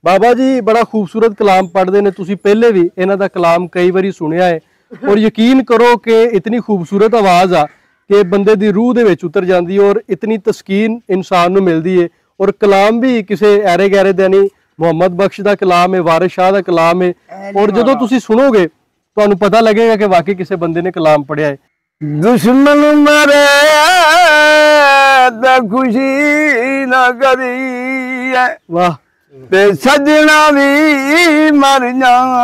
बाबा जी बड़ा खूबसूरत कलाम पढ़ते ने, तुसी पहले भी इन्हां दा कलाम कई बारी सुनिया है और यकीन करो कि इतनी खूबसूरत आवाज़ आ कि बंदे दी रूह दे विच उतर जाती और इतनी तस्कीन इंसान नूं मिलदी है। और कलाम भी किसी ऐरे गैरे दा नहीं, मुहम्मद बख्श दा कलाम है, वारिस शाह दा कलाम है। और जदों तुसी सुनोगे तुहानूं पता लगेगा कि वाकई किसी बंदे ने कलाम पढ़िया है। दुश्मन मरे तो खुशी न करी है, वाह, ते सजना भी मर जाना,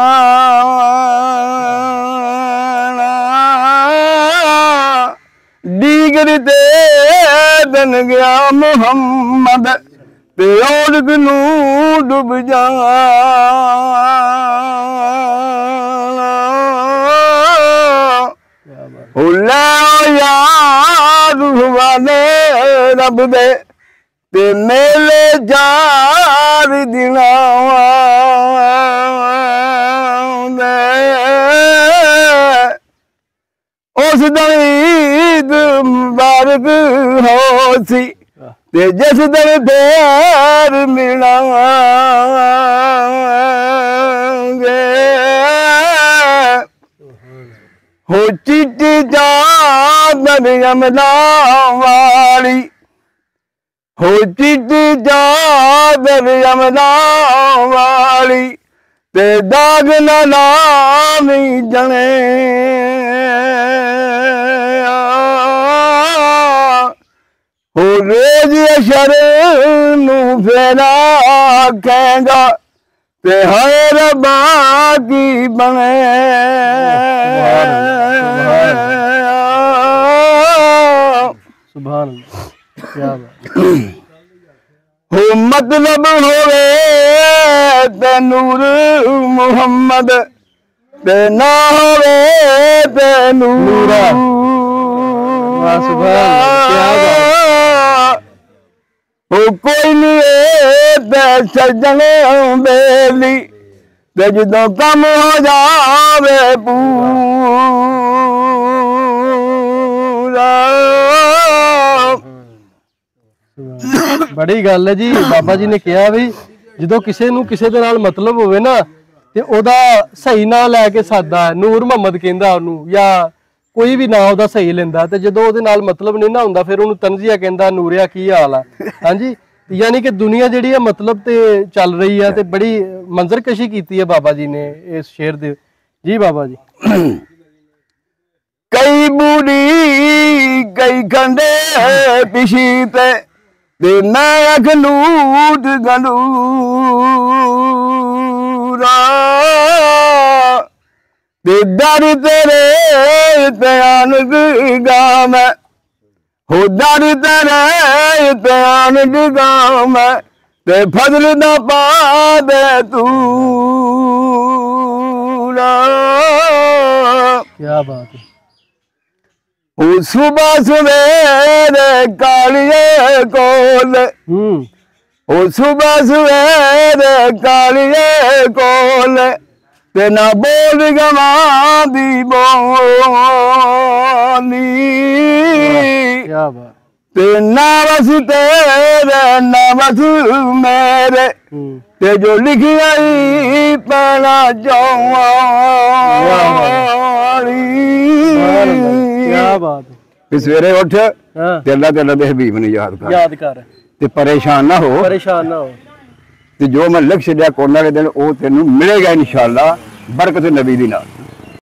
दीगर ते बन गया मुहम्मद ते और नू डूब जाना। यार वाले रब दे ते मेले जार दिना उस दिन ईद मुबारक हो सी ते जिस दिन देर मिला हो चिट्टी चादर यमला वाली, हो चिट्टी चादर यमला वाली ते दाग ना लावी जने, हो रोज अशर नू फेरा कहेगा ते हर बाकी बने। सुभान अल्लाह, क्या बात। हो मतलब होवे ते नूर मुहम्मद ते ना होवे ते नूर। वाह सुभान अल्लाह, क्या बात। हो कोई नहीं ते सजने बेली ते जदों कम हो जावे पूरा। बड़ी गल है जी। बाबा जी ने कहा भी जो किसी नूं किसी दे नाल मतलब होवे ना ते ओदा सही ना लैके सादा नूर मुहम्मद कहंदा ओनू, या कोई भी ना ओदा सही लेंदा, ते जदों ओदे नाल मतलब नहीं ना हुंदा फिर ओनू तंजिया कहंदा नूरिया की हाल आ। हाँ जी, यानी कि दुनिया जिहड़ी है मतलब ते चल रही है ते बड़ी मंजरकशी कीती है बाबा जी ने इस शेर दे। जी बाबा जी। कई बूढ़ी कई कंडे पिछीते ते मैं अख लूट गलूरा ते दर तेरे त्यान गा मैं, हो दर तेरे त्यान गा मैं ते फजल ना पा दे तू। क्या बात है। सुबह सवेरे कालिए कोल, सुबह सवेरे कालिए कोल ते ना बोल गवा दी बोली, क्या बात। ते ना बस तेरे ना बस मेरे ते जो लिखी आई पहला जवानी। क्या बात है। सवेरे उठ तेला तेला दे हबीब ने याद कर ते परेशान ना हो, परेशान ना हो। ते जो मैं लक्ष्य दिया कोरोना के दिन वो तेनू मिलेगा इंशाअल्लाह बरकत नबी दी नाल।